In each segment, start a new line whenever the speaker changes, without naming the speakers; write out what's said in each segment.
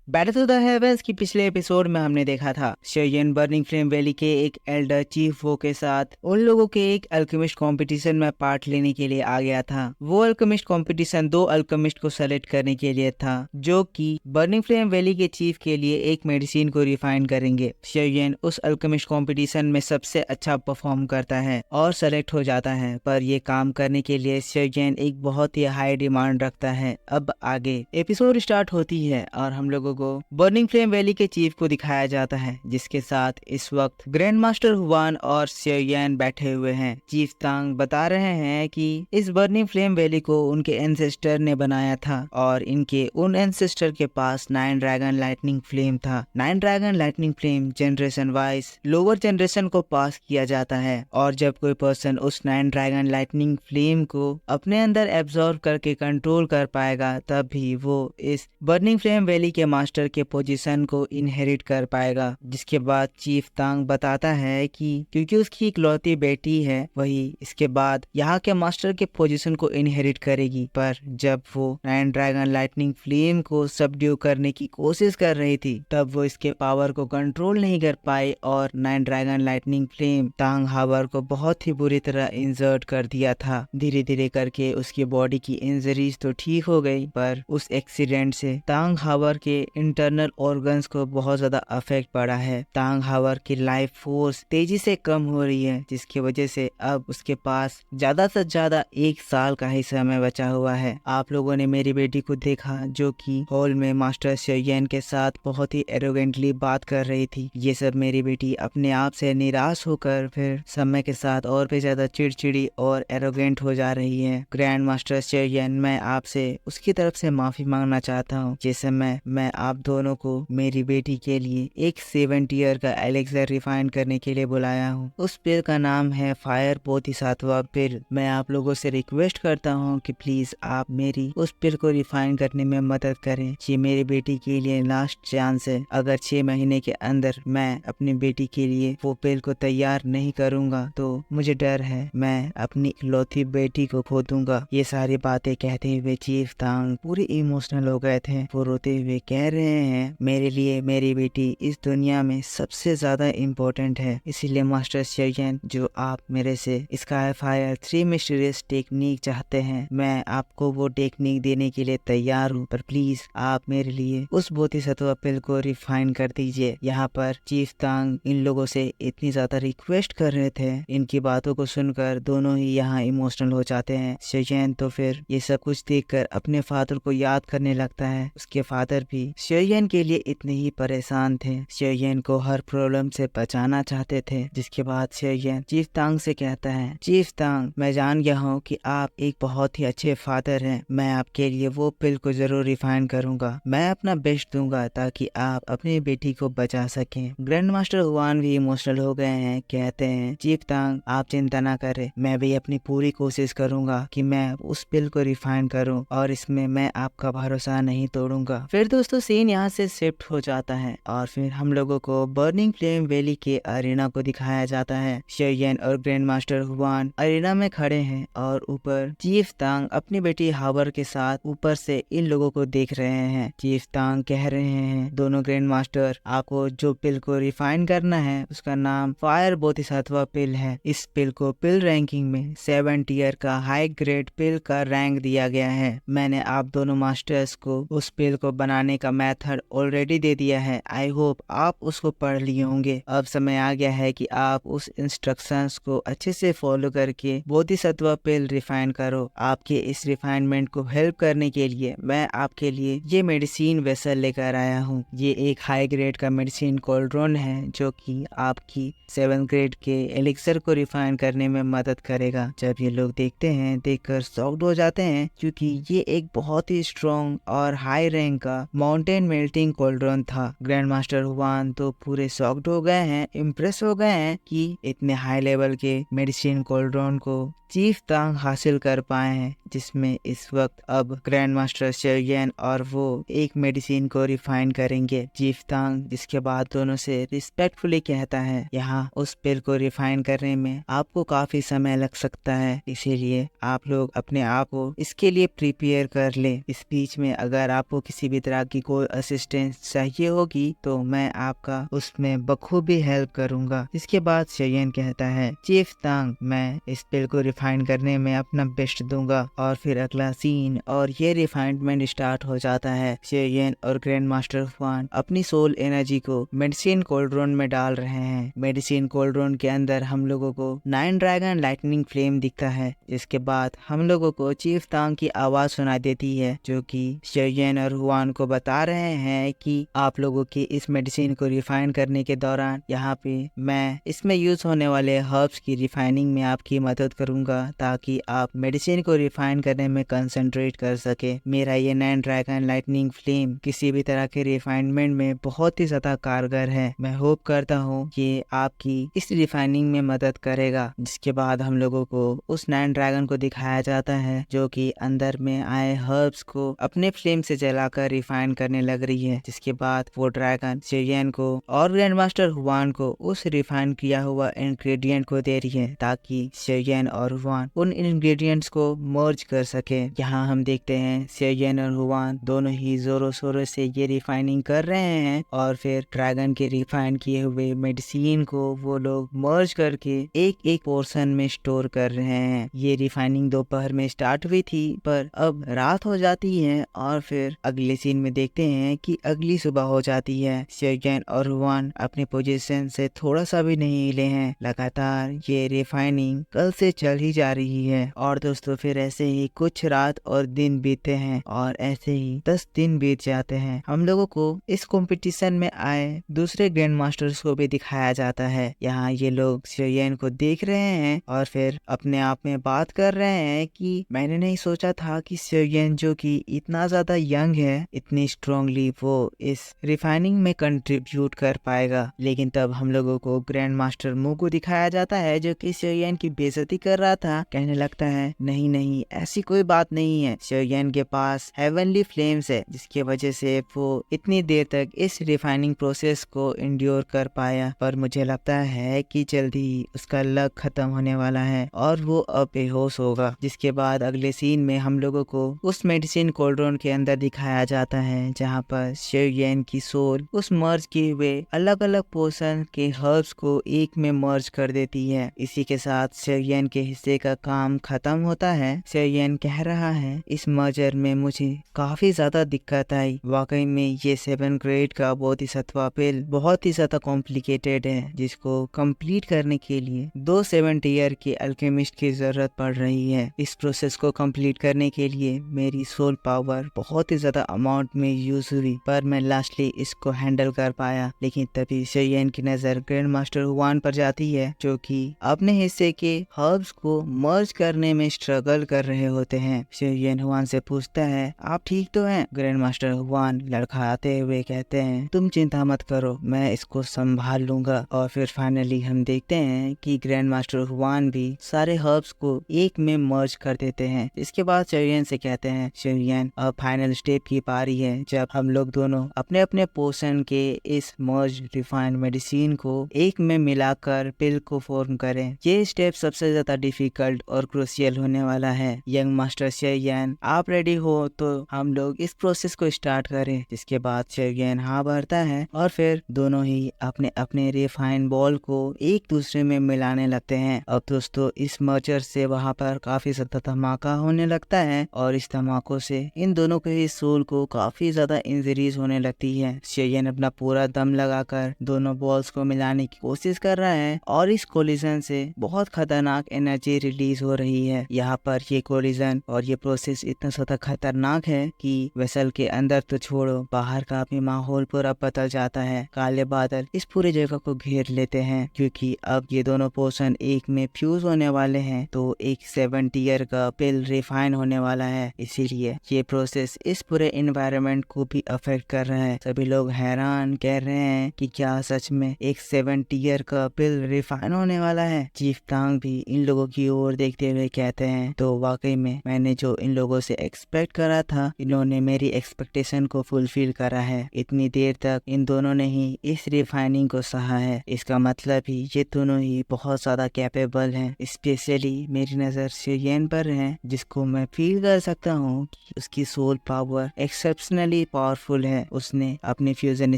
Battle of the heavens की पिछले episode में हमने देखा था शेयन बर्निंग फ्लेम वैली के एक एल्डर चीफ वो के साथ उन लोगों के एक अल्केमिस्ट कंपटीशन में पार्ट लेने के लिए आ गया था। वो अल्केमिस्ट कंपटीशन दो अल्केमिस्ट को सेलेक्ट करने के लिए था जो कि बर्निंग फ्लेम वैली के चीफ के लिए एक मेडिसिन को रिफाइन करेंगे। शेयन उस अल्केमिस्ट कंपटीशन में सबसे अच्छा परफॉर्म करता है और सेलेक्ट हो जाता है, पर ये काम करने के लिए शेयन एक बहुत ही हाई डिमांड रखता है। अब आगे एपिसोड स्टार्ट होती है और हम लोगों को बर्निंग फ्लेम वैली के चीफ को दिखाया जाता है, जिसके साथ इस वक्त ग्रैंड मास्टर हुआन और शेयन बैठे हुए हैं। चीफ तांग बता रहे हैं कि इस बर्निंग फ्लेम वैली को उनके एंसेस्टर ने बनाया था और इनके उन एंसेस्टर के पास 9 ड्रैगन लाइटनिंग फ्लेम था। 9 dragon lightning flame generation wise lower generation को पास किया जाता है और जब कोई पर्सन उस 9 ड्रैगन लाइटनिंग फ्लेम को अपने अंदर एब्जॉर्ब करके कंट्रोल कर पाएगा, तब भी वो इस बर्निंग फ्लेम वैली के मास्टर के पोजीशन को इनहेरिट कर पाएगा। जिसके बाद चीफ तांग बताता है कि क्योंकि उसकी इकलौती बेटी है, वही इसके बाद यहाँ के मास्टर के पोजीशन को इनहेरिट करेगी। पर जब वो 9 ड्रैगन लाइटनिंग फ्लेम को सबड्यू करने की कोशिश कर रही थी, तब वो इसके पावर को कंट्रोल नहीं कर पाई और 9 ड्रैगन लाइटनिंग फ्लेम तांग हावर को बहुत ही बुरी तरह इंजर्ट कर दिया था। धीरे धीरे करके उसकी बॉडी की इंजरीज तो ठीक हो गई, पर उस एक्सीडेंट से तांग हावर के इंटरनल ऑर्गन्स को बहुत ज्यादा अफेक्ट पड़ा है। तांग हावर की लाइफ फोर्स तेजी से कम हो रही है, जिसकी वजह से अब उसके पास ज्यादा से ज्यादा 1 साल का ही समय बचा हुआ है। आप लोगों ने मेरी बेटी को देखा जो कि हॉल में मास्टर शेयन के साथ बहुत ही एरोगेंटली बात कर रही थी। ये सब मेरी बेटी अपने आप से निराश होकर फिर समय के साथ और भी ज्यादा चिड़चिड़ी और एरोगेंट हो जा रही है। ग्रैंड मास्टर शेयन, मैं आपसे उसकी तरफ से माफी मांगना चाहता हूँ। जिस समय मैं आप दोनों को मेरी बेटी के लिए एक 7 ईयर का एलेक्सर रिफाइन करने के लिए बुलाया हूँ। उस पिल का नाम है फायर बोधिसत्व पिल। मैं आप लोगों से रिक्वेस्ट करता हूँ कि प्लीज आप मेरी उस पिल को रिफाइन करने में मदद करें। ये मेरी बेटी के लिए लास्ट चांस है। अगर 6 महीने के अंदर मैं अपनी बेटी के लिए वो पिल को तैयार नहीं करूँगा तो मुझे डर है मैं अपनी इकलौती बेटी को खो दूंगा। ये सारी बातें कहते हुए चीफ तांग पूरे इमोशनल हो गए थे। वो रोते हुए कह रहे हैं, मेरे लिए मेरी बेटी इस दुनिया में सबसे ज्यादा इम्पोर्टेंट है। इसीलिए मास्टर शेयन, जो आप मेरे से स्काई फायर 3 मिस्टीरियस टेक्निक चाहते हैं, मैं आपको वो टेक्निक देने के लिए तैयार हूँ, पर प्लीज आप मेरे लिए उस बोधिसत्व पिल को रिफाइन कर दीजिए। यहाँ पर चीफ तांग इन लोगों से इतनी ज्यादा रिक्वेस्ट कर रहे थे, इनकी बातों को सुनकर दोनों ही यहाँ इमोशनल हो जाते हैं। शेयन तो फिर ये सब कुछ देखकर अपने फादर को याद करने लगता है। उसके फादर भी शेयन के लिए इतने ही परेशान थे, शेयन को हर प्रॉब्लम से बचाना चाहते थे। जिसके बाद शेयन चीफ तांग से कहता है, चीफ तांग, मैं जान गया हूँ कि आप एक बहुत ही अच्छे फादर हैं। मैं आपके लिए वो पिल को जरूर रिफाइन करूंगा। मैं अपना बेस्ट दूंगा ताकि आप अपनी बेटी को बचा सकें। ग्रैंड मास्टर हुआन भी इमोशनल हो गए हैं। कहते हैं, चीफ तांग, आप चिंता ना करें, मैं भी अपनी पूरी कोशिश करूंगा कि मैं उस पिल को रिफाइन करूं और इसमें मैं आपका भरोसा नहीं तोड़ूंगा। फिर दोस्तों सीन यहाँ से शिफ्ट हो जाता है और फिर हम लोगों को बर्निंग फ्लेम वैली के अरेना को दिखाया जाता है। शेयन और ग्रैंड मास्टर हुआन अरेना में खड़े हैं और ऊपर चीफ तांग अपनी बेटी हावर के साथ ऊपर से इन लोगों को देख रहे हैं। चीफ तांग कह रहे हैं, दोनों ग्रैंड मास्टर, आपको जो पिल को रिफाइन करना है उसका नाम फायर बोधिसत्व पिल है। इस पिल को पिल रैंकिंग में 7 ईयर का हाई ग्रेड पिल का रैंक दिया गया है। मैंने आप दोनों मास्टर्स को उस पिल को बनाने का मेथड ऑलरेडी दे दिया है। आई होप आप उसको पढ़ लिए होंगे। अब समय आ गया है कि आप उस इंस्ट्रक्शंस को अच्छे से फॉलो करके बोधिसत्व पिल रिफाइन करो। आपके इस रिफाइनमेंट को हेल्प करने के लिए मैं आपके लिए ये मेडिसिन वेसल लेकर आया हूँ। ये एक हाई ग्रेड का मेडिसिन कोल्ड्रोन है जो कि आपकी 7 ग्रेड के एलिक्सर को रिफाइन करने में मदद करेगा। जब ये लोग देखते हैं, देखकर शॉक्ड हो जाते हैं, क्योंकि ये एक बहुत ही स्ट्रॉन्ग और हाई रैंक का माउंटेन मेल्टिंग कोल्ड्रोन था। ग्रैंड मास्टर हुआन तो पूरे शॉक्ड हो गए हैं, इम्प्रेस हो गए हैं कि इतने हाई लेवल के मेडिसिन कोल्ड्रोन को चीफ तांग हासिल कर पाए हैं, जिसमें इस वक्त अब ग्रैंड मास्टर शेयन और वो एक मेडिसिन को रिफाइन करेंगे। चीफ तांग जिसके बाद दोनों से रिस्पेक्टफुली कहता है, यहाँ उस पिल को रिफाइन करने में आपको काफी समय लग सकता है, इसीलिए आप लोग अपने आप को इसके लिए प्रिपेयर कर ले। इस बीच में अगर आपको किसी भी तरह की कोई असिस्टेंस चाहिए होगी तो मैं आपका उसमें बखूबी हेल्प करूंगा। इसके बाद शेयन कहता है, चीफ तांग मैं इस पिल को रिफाइन करने में अपना बेस्ट दूंगा। और फिर अगला सीन और ये रिफाइनमेंट स्टार्ट हो जाता है। शेयन और ग्रैंड मास्टर हुआन अपनी सोल एनर्जी को मेडिसिन कोल्ड्रोन में डाल रहे हैं। मेडिसिन कोल्ड्रोन के अंदर हम लोगों को 9 ड्रैगन लाइटनिंग फ्लेम दिखता है, जिसके बाद हम लोगों को चीफ तांग की आवाज सुनाई देती है, जो कि शेयन और हुआन को बता रहे हैं कि आप लोगों की इस मेडिसिन को रिफाइन करने के दौरान यहाँ पे मैं इसमें यूज होने वाले हर्ब्स की रिफाइनिंग में आपकी मदद करूंगा, ताकि आप मेडिसिन को रिफाइन करने में कंसंट्रेट कर सके। मेरा ये 9 ड्रैगन लाइटनिंग फ्लेम किसी भी तरह के रिफाइनमेंट में बहुत ही ज्यादा कारगर है। मैं होप करता हूँ कि आपकी इस रिफाइनिंग में मदद करेगा। जिसके बाद हम लोगों को उस 9 ड्रैगन को दिखाया जाता है, जो कि अंदर में आए हर्ब्स को अपने फ्लेम से जलाकर रिफाइन करने लग रही है। जिसके बाद वो ड्रैगन शेयन को और ग्रैंड मास्टर हुआन को उस रिफाइन किया हुआ इंग्रेडिएंट को दे रही है, ताकि शेयन और हुआन उन इंग्रेडिएंट्स को मर्ज कर सके। यहाँ हम देखते हैं शेयन और हुआन दोनों ही जोरों शोरों से ये रिफाइनिंग कर रहे हैं, और फिर ड्रैगन के रिफाइन किए हुए मेडिसिन को वो लोग मर्ज करके एक एक पोर्शन में स्टोर कर रहे हैं। ये रिफाइनिंग दोपहर में स्टार्ट हुई थी, पर अब रात हो जाती है और फिर अगले सीन में देखते हैं कि अगली सुबह हो जाती है। शेयन और हुआन अपने पोजीशन से थोड़ा सा भी नहीं हिले हैं। लगातार ये रिफाइनिंग कल से चल ही जा रही है। और दोस्तों फिर ऐसे ही कुछ रात और दिन बीतते हैं, और ऐसे ही 10 दिन बीत जाते हैं। हम लोगों को इस कंपटीशन में आए दूसरे ग्रैंड मास्टर्स को भी दिखाया जाता है। यहाँ ये लोग शेयन को देख रहे हैं और फिर अपने आप में बात कर रहे हैं कि मैंने नहीं सोचा था कि शेयन जो कि इतना ज्यादा यंग है, इतनी स्ट्रांगली वो इस रिफाइनिंग में कंट्रीब्यूट कर पाएगा। लेकिन तब हम लोगों को ग्रैंड मास्टर मू को दिखाया जाता है, जो कि शेयन की बेइज्जती कर रहा था। कहने लगता है, नहीं नहीं ऐसी कोई बात नहीं है, शेयन के पास हेवनली फ्लेम्स है, जिसकी वजह से वो इतनी देर तक इस रिफाइनिंग प्रोसेस को इंड्योर कर पाया। पर मुझे लगता है कि जल्दी ही उसका लक खत्म होने वाला है और वो अब बेहोश होगा। जिसके बाद अगले सीन में हम लोगों को उस मेडिसिन कोल्ड्रोन के अंदर दिखाया जाता है, जहाँ पर शेयन की सोल उस मर्ज किए हुए अलग अलग पोर्शन के हर्ब्स को एक में मर्ज कर देती है। इसी के साथ शेयन के हिस्से का काम खत्म होता है। शेयन कह रहा है, इस मर्जर में मुझे काफी ज्यादा दिक्कत आई। वाकई में ये 7 ग्रेड का बोधिसत्व पिल बहुत ही ज्यादा कॉम्प्लिकेटेड है, जिसको कंप्लीट करने के लिए 2 7 ईयर के अल्केमिस्ट की जरूरत पड़ रही है। इस प्रोसेस को कंप्लीट करने के लिए मेरी सोल पावर बहुत ही ज्यादा अमाउंट में यूज हुई, पर मैं लास्टली इसको हैंडल कर पाया। लेकिन तभी शेयन की नजर ग्रैंड मास्टर हुआन पर जाती है, जो कि अपने हिस्से के हर्ब्स को मर्ज करने में स्ट्रगल कर रहे होते हैं। शेयन हुआन से पूछता है, आप ठीक तो हैं? ग्रैंड मास्टर हुआन लड़खड़ाते हुए कहते हैं, तुम चिंता मत करो, मैं इसको संभाल लूंगा। और फिर फाइनली हम देखते हैं कि ग्रैंड मास्टर हुआन भी सारे हर्ब्स को एक में मर्ज कर देते हैं। इसके बाद शेयन से कहते हैं, शेयन अब फाइनल स्टेप की पारी है, जब हम लोग दोनों अपने अपने पोर्शन के इस मर्ज रिफाइंड मेडिसिन को एक में मिलाकर पिल को फॉर्म करें। ये स्टेप सबसे ज्यादा डिफिकल्ट और क्रूशियल होने वाला है। यंग मास्टर शेयन आप रेडी हो तो हम लोग इस प्रोसेस को स्टार्ट करें। जिसके बाद शेयन हाँ भरता है और फिर दोनों ही अपने अपने रिफाइंड बॉल को एक दूसरे में मिलाने लगते हैं। अब दोस्तों इस मर्जर से वहाँ पर काफी ज्यादा धमाका होने लगता है, और इस धमाकों से इन दोनों के ही सोल को काफी ज्यादा इंजरीज होने लगती है। शेयन अपना पूरा दम लगाकर दोनों बॉल्स को मिलाने की कोशिश कर रहा है, और इस कोलिजन से बहुत खतरनाक एनर्जी रिलीज हो रही है। यहाँ पर ये कोलिजन और ये प्रोसेस इतना ज्यादा खतरनाक है कि वेसल के अंदर तो छोड़ो, बाहर का भी माहौल पूरा बदल जाता है। काले बादल इस पूरे जगह को घेर लेते हैं, क्योंकि अब ये दोनों पोर्शन एक में फ्यूज होने वाले हैं, तो एक 7 ईयर का पिल रिफाइन होने वाला है। इसीलिए ये प्रोसेस इस पूरे एनवायरनमेंट को भी अफेक्ट कर रहा है। सभी लोग हैरान कह रहे हैं कि क्या सच में एक 7 ईयर का पिल रिफाइन होने वाला है। चीफ तांग भी इन लोगों की की ओर देखते हुए कहते हैं, तो वाकई में मैंने जो इन लोगों से एक्सपेक्ट करा था, इन्होंने मेरी एक्सपेक्टेशन को फुलफिल करा है। इतनी देर तक इन दोनों ने ही इस रिफाइनिंग को सहा है। इसका मतलब ही ये दोनों ही बहुत ज्यादा कैपेबल हैं। स्पेशली मेरी नजर शेयन पर है, जिसको मैं फील कर सकता हूँ कि उसकी सोल पावर एक्सेप्शनली पावरफुल है। उसने अपने फ्यूजन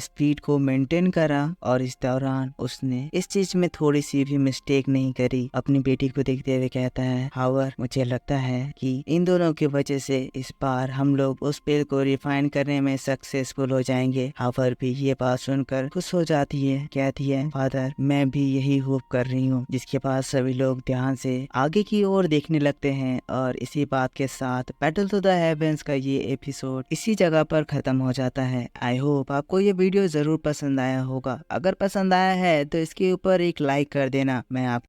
स्पीड को मेंटेन करा और इस दौरान उसने इस चीज में थोड़ी सी भी मिस्टेक नहीं करी। अपनी बेटी को देखते हुए कहता है, हावर मुझे लगता है कि इन दोनों की वजह से इस बार हम लोग उस पेड़ को रिफाइन करने में सक्सेसफुल हो जाएंगे। हावर भी ये बात सुनकर खुश हो जाती है, कहती है, फादर मैं भी यही होप कर रही हूँ। जिसके बाद सभी लोग ध्यान से आगे की ओर देखने लगते हैं और इसी बात के साथ बैटल टू द हेवेंस का ये एपिसोड इसी जगह पर खत्म हो जाता है। आई होप आपको ये वीडियो जरूर पसंद आया होगा। अगर पसंद आया है तो इसके ऊपर एक लाइक कर देना। मैं आप